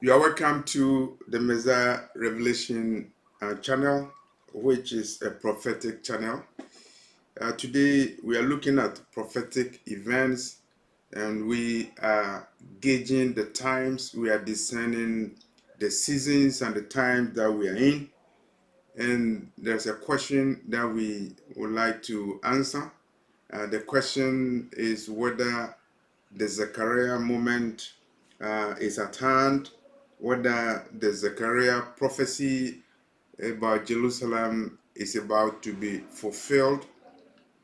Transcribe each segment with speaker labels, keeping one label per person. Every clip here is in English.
Speaker 1: You are welcome to the Messiah Revelation channel, which is a prophetic channel. Today we are looking at prophetic events and we are gauging the times, we are discerning the seasons and the times that we are in. And there's a question that we would like to answer. The question is whether the Zechariah moment is at hand, whether the Zechariah prophecy about Jerusalem is about to be fulfilled.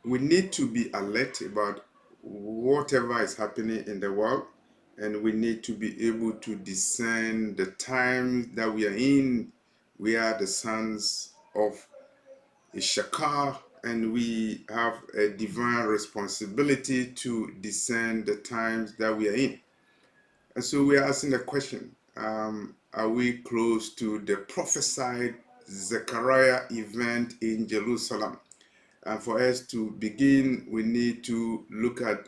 Speaker 1: We need to be alert about whatever is happening in the world, and we need to be able to discern the times that we are in. We are the sons of Ishakar, and we have a divine responsibility to discern the times that we are in. And so we are asking the question, are we close to the prophesied Zechariah event in Jerusalem? And for us to begin, we need to look at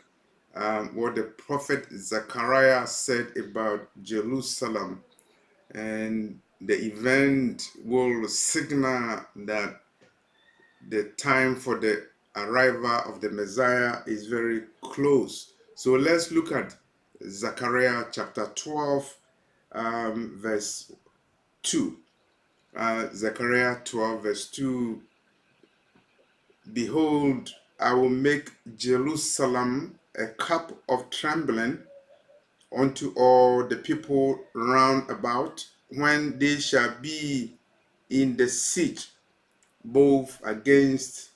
Speaker 1: what the prophet Zechariah said about Jerusalem. And the event will signal that the time for the arrival of the Messiah is very close. So let's look at Zechariah chapter 12, verse 2. Zechariah 12, verse 2. Behold, I will make Jerusalem a cup of trembling unto all the people round about when they shall be in the siege, both against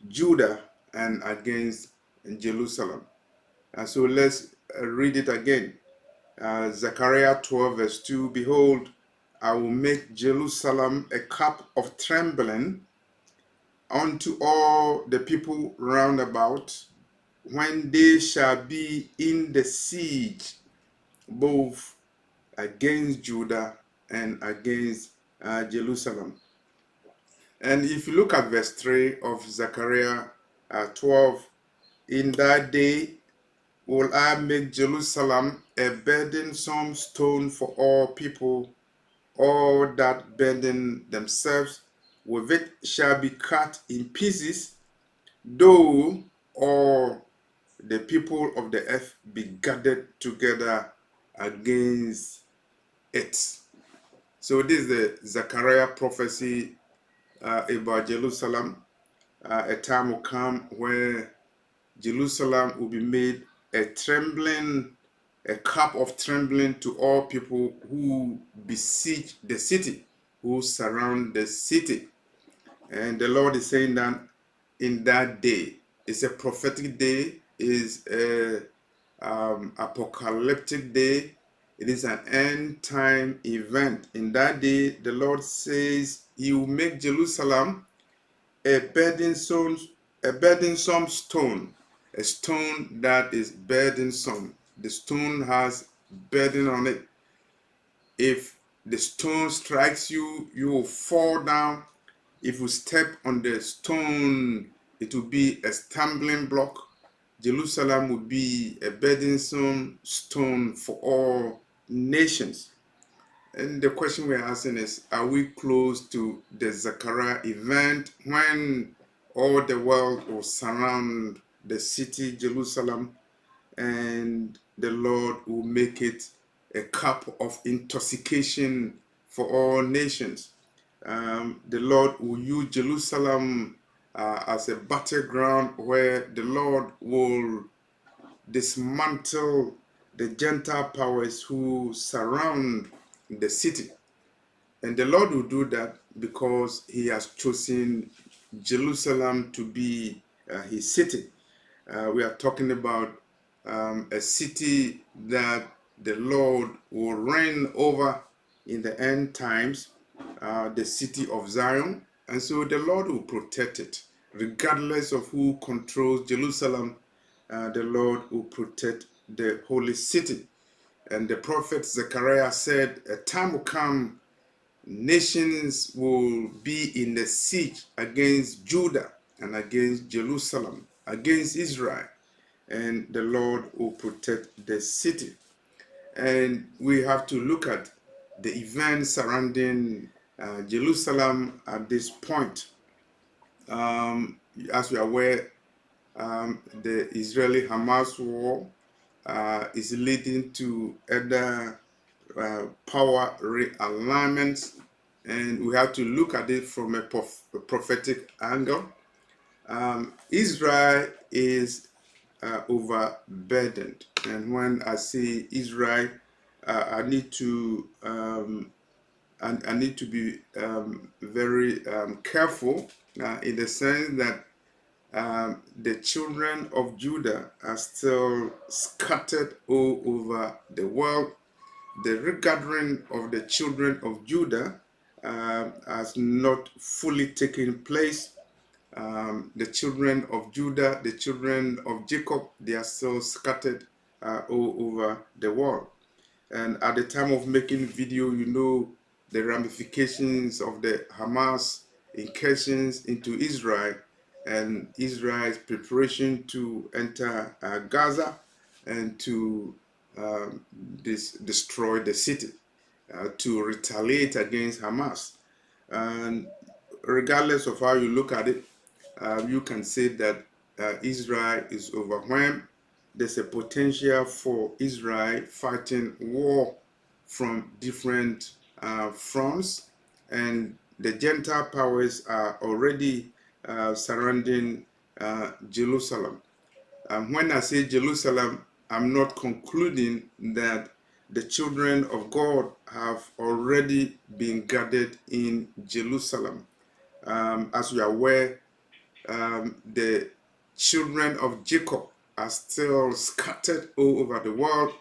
Speaker 1: Judah and against Jerusalem. And so let's read it again. Zechariah 12 verse 2, Behold, I will make Jerusalem a cup of trembling unto all the people round about when they shall be in the siege, both against Judah and against Jerusalem. And if you look at verse 3 of Zechariah 12, in that day will I make Jerusalem a burdensome stone for all people. All that burden themselves with it shall be cut in pieces, though all the people of the earth be gathered together against it. So this is the Zechariah prophecy about Jerusalem. A time will come where Jerusalem will be made a cup of trembling to all people who besiege the city, who surround the city. And the Lord is saying that in that day, it's a prophetic day, is a apocalyptic day, it is an end time event. In that day, the Lord says He will make Jerusalem a burdensome stone, a stone that is burdensome. The stone has burden on it. If the stone strikes you, you will fall down. If you step on the stone, it will be a stumbling block. Jerusalem will be a burdensome stone for all nations. And the question we're asking is, are we close to the Zechariah event when all the world will surround the city, Jerusalem, and the Lord will make it a cup of intoxication for all nations? The Lord will use Jerusalem as a battleground where the Lord will dismantle the Gentile powers who surround the city. And the Lord will do that because He has chosen Jerusalem to be His city. We are talking about a city that the Lord will reign over in the end times, the city of Zion. And so the Lord will protect it. Regardless of who controls Jerusalem, the Lord will protect the holy city. And the prophet Zechariah said, a time will come, nations will be in the siege against Judah and against Jerusalem, against Israel, and the Lord will protect the city. And we have to look at the events surrounding Jerusalem at this point. As we are aware, the Israeli-Hamas war is leading to other power realignments, and we have to look at it from a prophetic angle. Israel is overburdened, and when I say Israel, I need to I need to be very careful in the sense that the children of Judah are still scattered all over the world. The regathering of the children of Judah has not fully taken place. The children of Judah, the children of Jacob, they are still scattered all over the world. And at the time of making video, you know the ramifications of the Hamas incursions into Israel and Israel's preparation to enter Gaza and to destroy the city, to retaliate against Hamas. And regardless of how you look at it, you can say that Israel is overwhelmed. There's a potential for Israel fighting war from different fronts, and the Gentile powers are already surrounding Jerusalem. When I say Jerusalem, I'm not concluding that the children of God have already been gathered in Jerusalem. As we are aware, the children of Jacob are still scattered all over the world.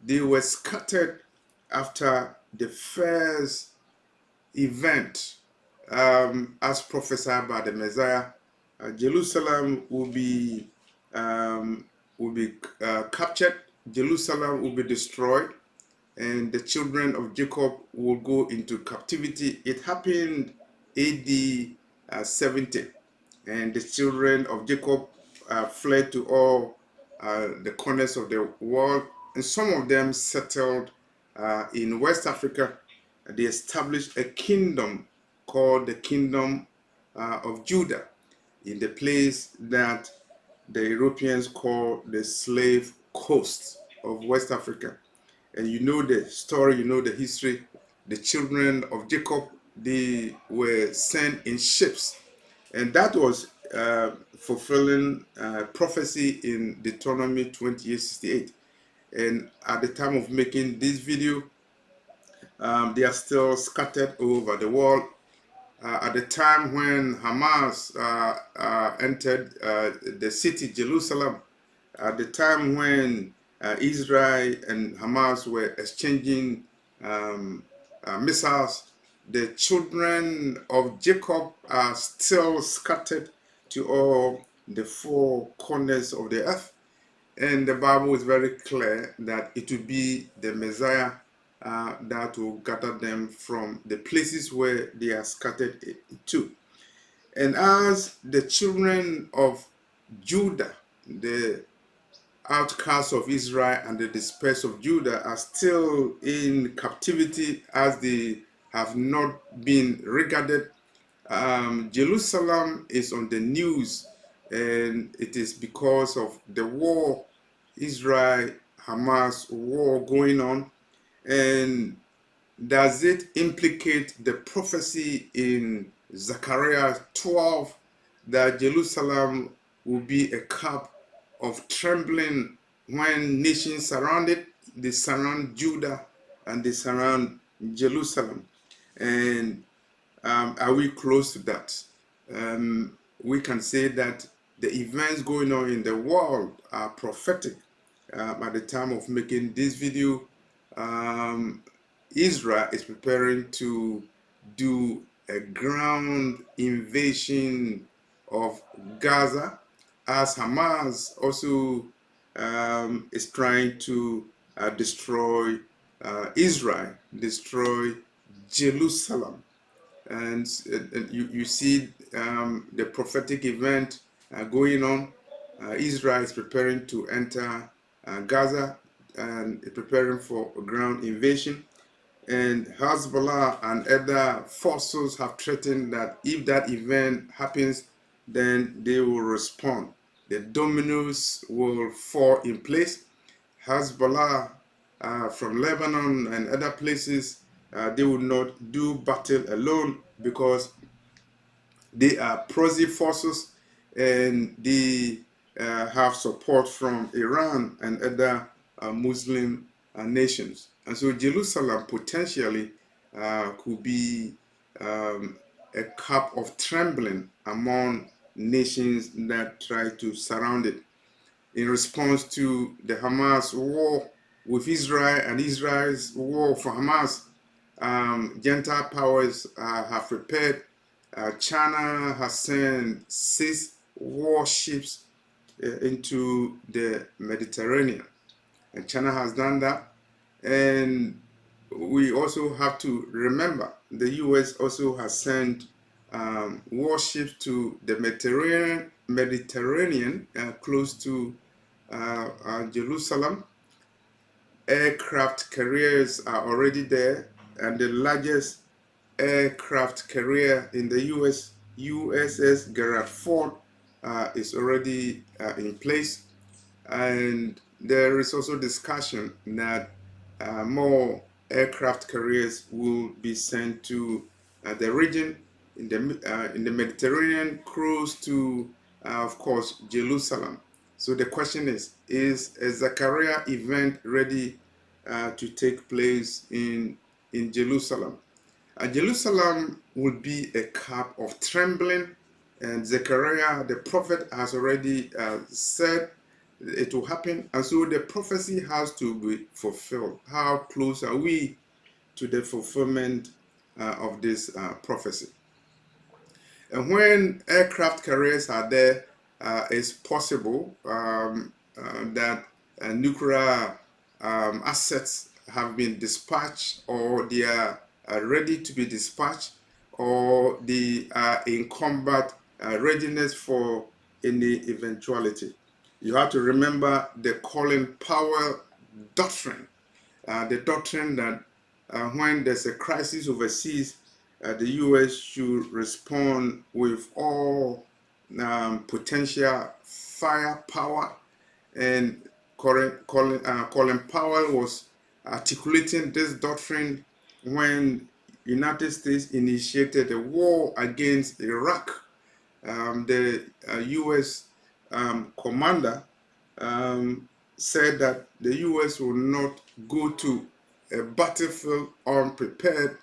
Speaker 1: They were scattered after the first event, as prophesied by the Messiah. Jerusalem will be captured. Jerusalem will be destroyed, and the children of Jacob will go into captivity. It happened AD 70, and the children of Jacob fled to all the corners of the world, and some of them settled in West Africa. They established a kingdom called the Kingdom of Judah in the place that the Europeans call the slave coast of West Africa. And you know the story, you know the history. The children of Jacob, they were sent in ships, and that was fulfilling prophecy in Deuteronomy 28:68. And at the time of making this video, they are still scattered all over the world. At the time when Hamas entered the city, Jerusalem, at the time when Israel and Hamas were exchanging missiles, the children of Jacob are still scattered to all the four corners of the earth. And the Bible is very clear that it will be the Messiah that will gather them from the places where they are scattered to. And as the children of Judah, the outcasts of Israel and the dispersed of Judah are still in captivity as they have not been regarded. Jerusalem is on the news, and it is because of the war, Israel-Hamas war going on. And does it implicate the prophecy in Zechariah 12 that Jerusalem will be a cup of trembling when nations surround it? They surround Judah and they surround Jerusalem. And are we close to that? We can say that the events going on in the world are prophetic. At the time of making this video, Israel is preparing to do a ground invasion of Gaza, as Hamas also is trying to destroy Israel, destroy Jerusalem. And you see the prophetic event going on. Israel is preparing to enter Gaza and preparing for a ground invasion. And Hezbollah and other forces have threatened that if that event happens, then they will respond. The dominoes will fall in place. Hezbollah from Lebanon and other places, they will not do battle alone because they are pro forces and they have support from Iran and other Muslim nations. And so Jerusalem potentially could be a cup of trembling among nations that try to surround it in response to the Hamas war with Israel and Israel's war for Hamas. Gentile powers have prepared. China has sent 6 warships into the Mediterranean, and China has done that. And we also have to remember the U.S. also has sent warships to the Mediterranean close to Jerusalem. Aircraft carriers are already there, and the largest aircraft carrier in the U.S., USS Gerald Ford, is already in place. And there is also discussion that more aircraft carriers will be sent to the region in the Mediterranean, close to, of course, Jerusalem. So the question is a Zechariah event ready to take place in Jerusalem? Jerusalem will be a cup of trembling, and Zechariah, the prophet, has already said it will happen, and so the prophecy has to be fulfilled. How close are we to the fulfillment of this prophecy? And when aircraft carriers are there, it's possible that nuclear assets have been dispatched, or they are ready to be dispatched, or they are in combat readiness for any eventuality. You have to remember the Colin Powell doctrine, the doctrine that when there's a crisis overseas, the U.S. should respond with all potential firepower. And Colin Powell was articulating this doctrine when United States initiated a war against Iraq. The U.S. Commander said that the U.S. will not go to a battlefield unprepared,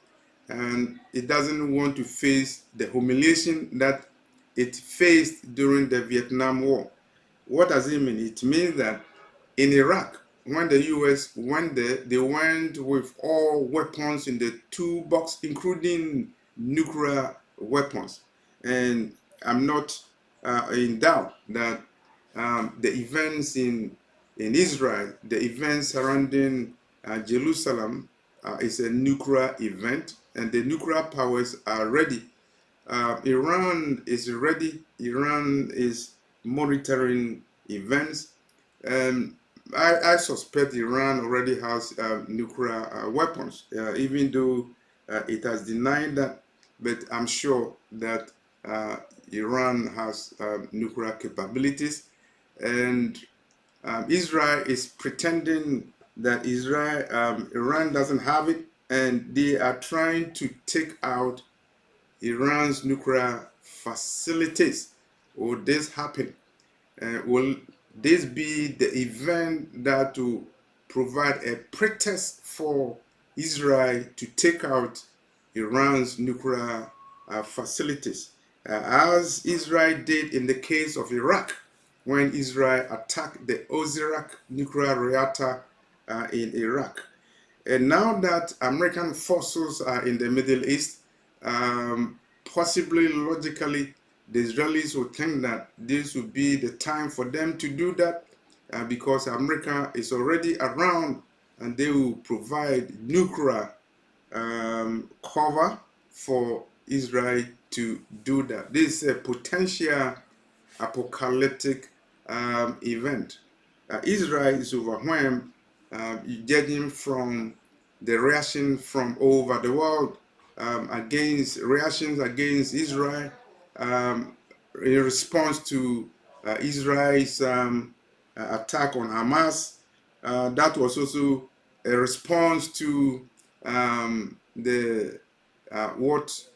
Speaker 1: and it doesn't want to face the humiliation that it faced during the Vietnam War. What does it mean? It means that in Iraq, when the U.S. went there, they went with all weapons in the toolbox, including nuclear weapons. And I'm not in doubt that the events in Israel, the events surrounding Jerusalem, is a nuclear event, and the nuclear powers are ready. Iran is ready. Iran is monitoring events. Um, I suspect Iran already has nuclear weapons, even though it has denied that. But I'm sure that Iran has nuclear capabilities, and Israel is pretending that Iran doesn't have it, and they are trying to take out Iran's nuclear facilities. Will this happen? Will this be the event that will provide a pretext for Israel to take out Iran's nuclear facilities, as Israel did in the case of Iraq, when Israel attacked the Osirak nuclear reactor in Iraq? And now that American forces are in the Middle East, possibly logically, the Israelis would think that this would be the time for them to do that because America is already around, and they will provide nuclear cover for Israel to do that. This is a potential apocalyptic event. Israel is overwhelmed, judging from the reaction from all over the world reactions against Israel in response to Israel's attack on Hamas. That was also a response to the what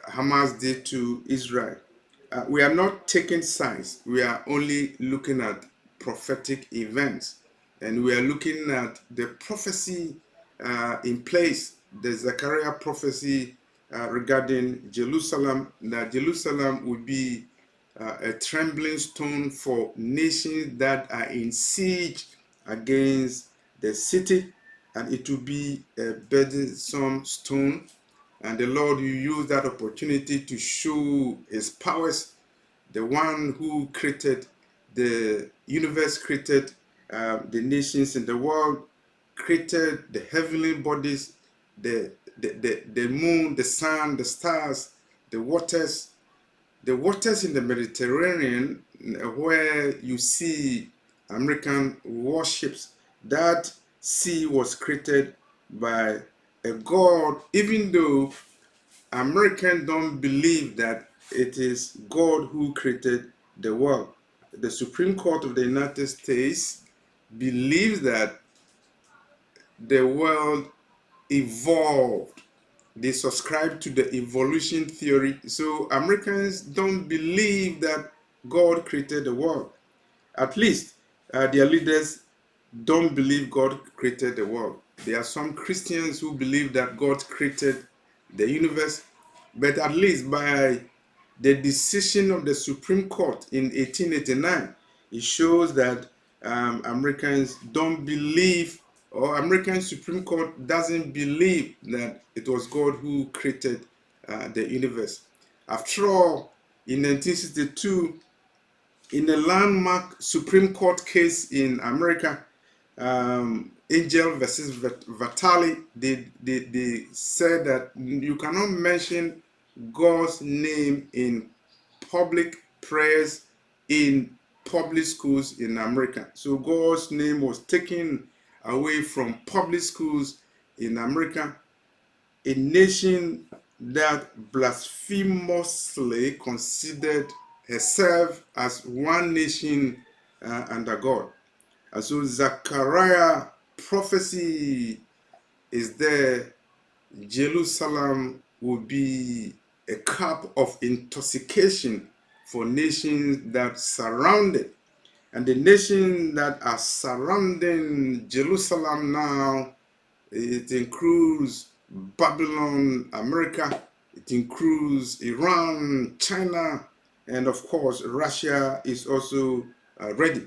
Speaker 1: Hamas did to Israel. We are not taking sides. We are only looking at prophetic events, and we are looking at the prophecy in place, the Zechariah prophecy regarding Jerusalem, that Jerusalem would be a trembling stone for nations that are in siege against the city, and it will be a burdensome stone. And the Lord will use that opportunity to show his powers. The one who created the universe, created the nations in the world, created the heavenly bodies, the moon, the sun, the stars, the waters in the Mediterranean, where you see American warships. That sea was created by a God, even though Americans don't believe that it is God who created the world. The Supreme Court of the United States believes that the world evolved. They subscribe to the evolution theory. So Americans don't believe that God created the world. At least their leaders don't believe God created the world. There are some Christians who believe that God created the universe, but at least by the decision of the Supreme Court in 1889, it shows that Americans don't believe, or American Supreme Court doesn't believe that it was God who created the universe. After all, in 1962, in a landmark Supreme Court case in America, Angel versus Vitali, they said that you cannot mention God's name in public prayers in public schools in America. So God's name was taken away from public schools in America, a nation that blasphemously considered herself as one nation under God. And so Zechariah prophecy is there. Jerusalem will be a cup of intoxication for nations that surround it. And the nations that are surrounding Jerusalem now, it includes Babylon, America, it includes Iran, China, and of course, Russia is also ready.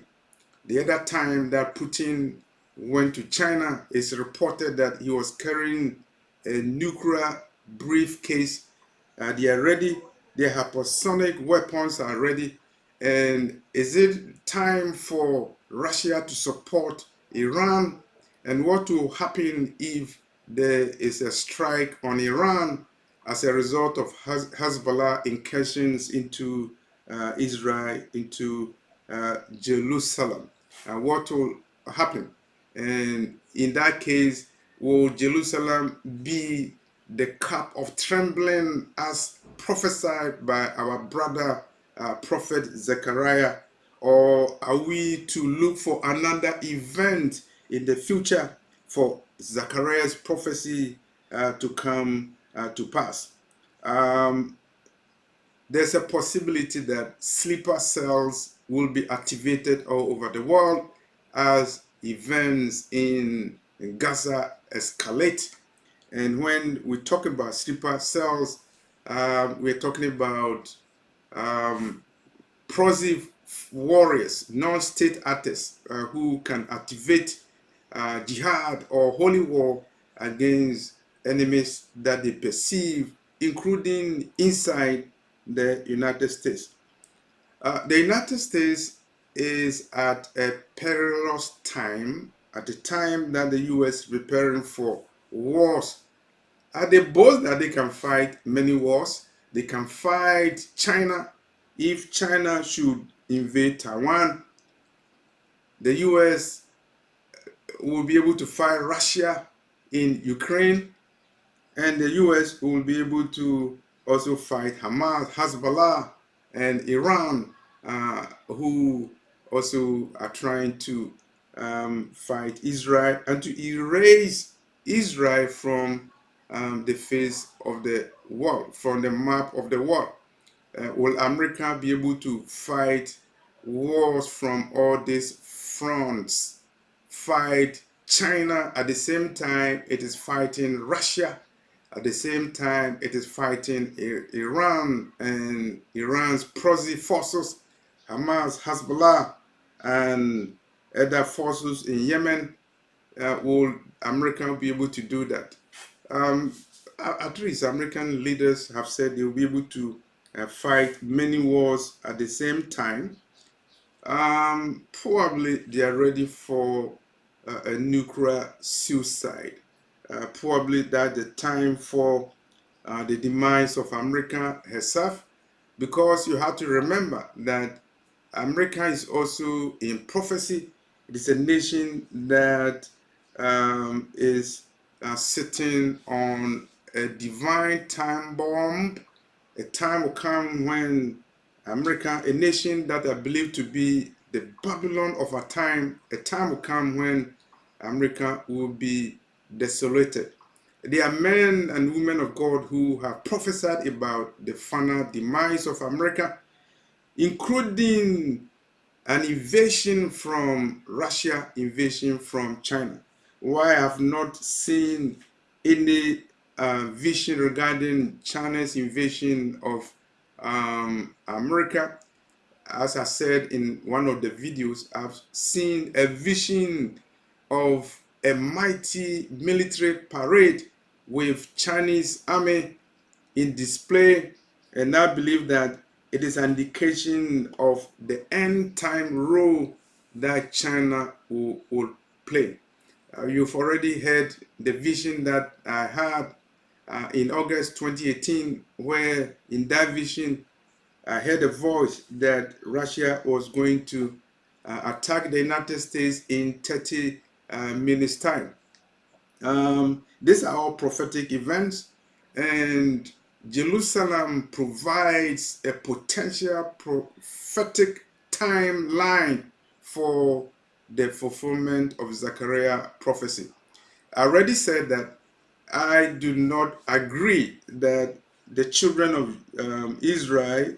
Speaker 1: The other time that Putin went to China, it's reported that he was carrying a nuclear briefcase. They are ready. Their hypersonic weapons are ready. And is it time for Russia to support Iran? And what will happen if there is a strike on Iran as a result of Hezbollah incursions into Israel, into Jerusalem? And what will happen? And in that case, will Jerusalem be the cup of trembling as prophesied by our brother prophet Zechariah? Or are we to look for another event in the future for Zechariah's prophecy to come to pass? There's a possibility that sleeper cells will be activated all over the world as events in Gaza escalate. And when we talk about sleeper cells, we're talking about proxy warriors, non-state actors who can activate jihad or holy war against enemies that they perceive, including inside the United States. The United States is at a perilous time, at the time that the US is preparing for wars. They boast that they can fight many wars. They can fight China. If China should invade Taiwan, the US will be able to fight Russia in Ukraine, and the US will be able to also fight Hamas, Hezbollah, and Iran, who also are trying to fight Israel and to erase Israel from the face of the world, from the map of the world. Will America be able to fight wars from all these fronts? Fight China at the same time it is fighting Russia. At the same time, it is fighting Iran and Iran's proxy forces, Hamas, Hezbollah, and other forces in Yemen. Will America be able to do that? Um, at least American leaders have said they will be able to fight many wars at the same time. Probably they are ready for a nuclear suicide. Probably that the time for the demise of America herself, because you have to remember that America is also in prophecy. It is a nation that is sitting on a divine time bomb. A time will come when America, a nation that are believed to be the Babylon of our time, a time will come when America will be desolated. There are men and women of God who have prophesied about the final demise of America, including an invasion from Russia, invasion from China. Why I have not seen any vision regarding China's invasion of America. As I said in one of the videos, I've seen a vision of a mighty military parade with Chinese army in display, and I believe that it is an indication of the end time role that China will play. You've already heard the vision that I had in August 2018, where in that vision I heard a voice that Russia was going to attack the United States in 30 minutes time. These are all prophetic events, and Jerusalem provides a potential prophetic timeline for the fulfillment of Zechariah prophecy. I already said that I do not agree that the children of Israel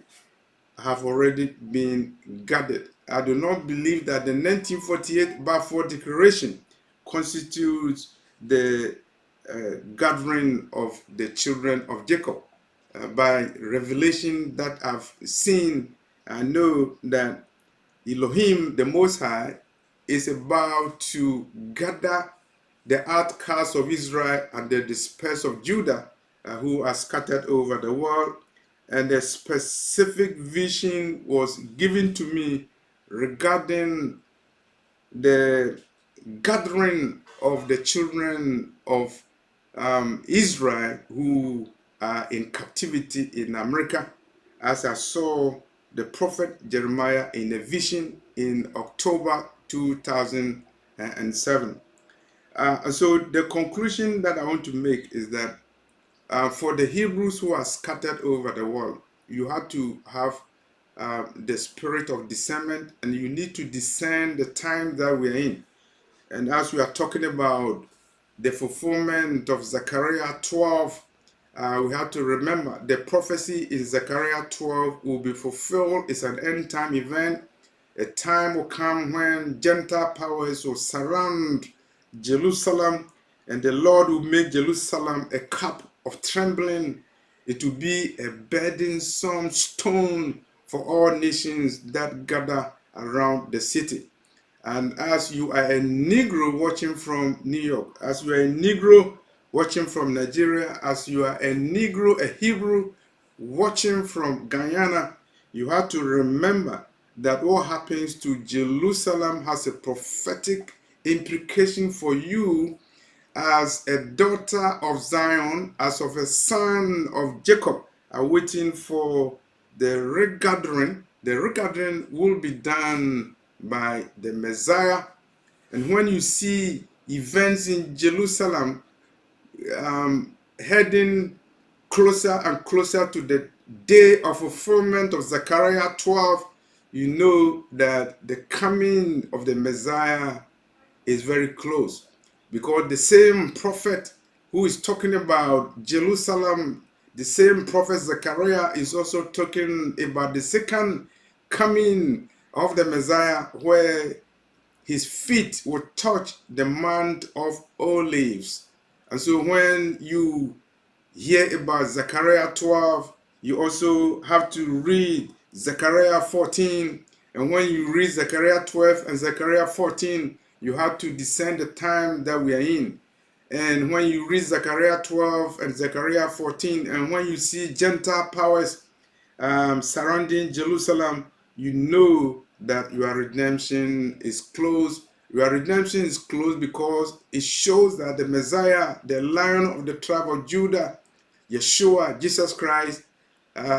Speaker 1: have already been gathered. I do not believe that the 1948 Balfour Declaration constitutes the gathering of the children of Jacob. By revelation that I've seen, I know that Elohim, the Most High, is about to gather the outcasts of Israel and the dispersed of Judah who are scattered over the world. And a specific vision was given to me regarding the gathering of the children of Israel who are in captivity in America, as I saw the prophet Jeremiah in a vision in October 2007. So the conclusion that I want to make is that for the Hebrews who are scattered over the world, you have to have the spirit of discernment, and you need to discern the time that we're in. And as we are talking about the fulfillment of Zechariah 12, we have to remember the prophecy in Zechariah 12 will be fulfilled. It's an end time event. A time will come when Gentile powers will surround Jerusalem, and the Lord will make Jerusalem a cup of trembling. It will be a burdensome stone for all nations that gather around the city. And as you are a Negro watching from New York, as you are a Negro watching from Nigeria, as you are a Negro, a Hebrew watching from Guyana, you have to remember that what happens to Jerusalem has a prophetic implication for you as a daughter of Zion, as of a son of Jacob, are waiting for the regathering. The regathering will be done by the Messiah. And when you see events in Jerusalem, heading closer and closer to the day of fulfillment of Zechariah 12, you know that the coming of the Messiah is very close, because the same prophet who is talking about Jerusalem, the same prophet Zechariah is also talking about the second coming of the Messiah, where his feet will touch the Mount of Olives. And so when you hear about Zechariah 12, you also have to read Zechariah 14. And when you read Zechariah 12 and Zechariah 14, you have to discern the time that we are in. And when you read Zechariah 12 and Zechariah 14, and when you see Gentile powers surrounding Jerusalem, you know that your redemption is close. Your redemption is close because it shows that the Messiah, the Lion of the tribe of Judah, Yeshua, Jesus Christ,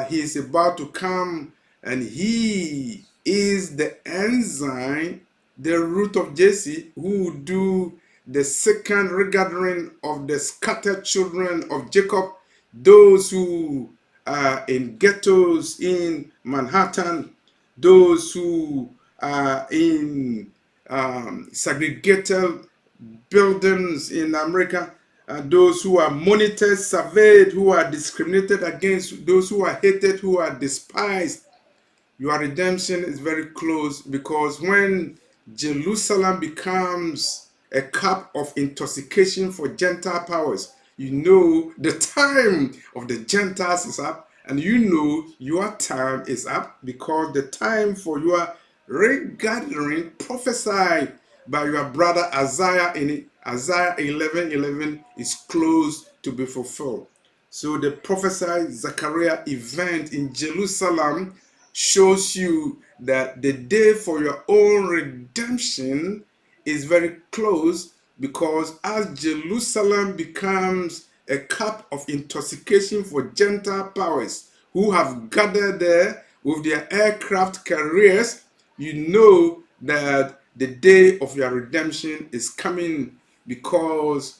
Speaker 1: he is about to come, and he is the ensign, the root of Jesse, who will do the second regathering of the scattered children of Jacob, those who are in ghettos in Manhattan, those who are in segregated buildings in America, those who are monitored, surveyed, who are discriminated against, those who are hated, who are despised. Your redemption is very close, because when Jerusalem becomes a cup of intoxication for Gentile powers, you know the time of the Gentiles is up, and you know your time is up, because the time for your regathering prophesied by your brother Isaiah in Isaiah 11:11 is close to be fulfilled. So the prophesied Zechariah event in Jerusalem shows you that the day for your own redemption is very close, because as Jerusalem becomes a cup of intoxication for Gentile powers who have gathered there with their aircraft carriers, you know that the day of your redemption is coming, because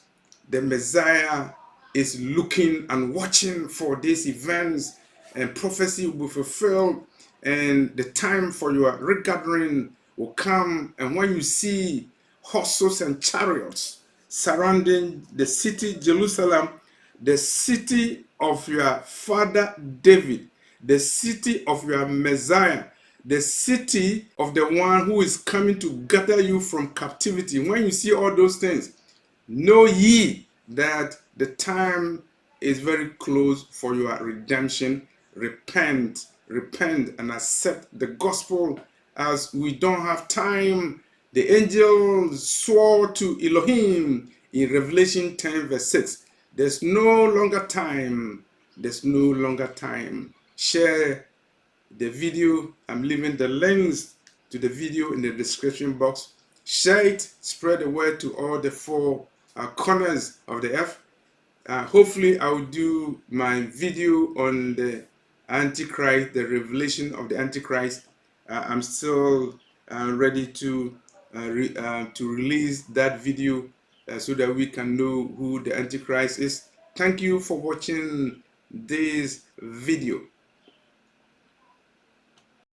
Speaker 1: the Messiah is looking and watching for these events, and prophecy will be fulfilled, and the time for your regathering will come. And when you see horses and chariots surrounding the city Jerusalem, the city of your father David, the city of your Messiah, the city of the one who is coming to gather you from captivity, when you see all those things, know ye that the time is very close for your redemption. Repent, repent, and accept the gospel, as we don't have time. The angel swore to Elohim in Revelation 10 verse 6. There's no longer time. There's no longer time. Share the video. I'm leaving the links to the video in the description box. Share it, spread the word to all the four corners of the earth. Hopefully, I will do my video on the Antichrist, the revelation of the Antichrist. I'm still ready to release that video so that we can know who the Antichrist is. Thank you for watching this video.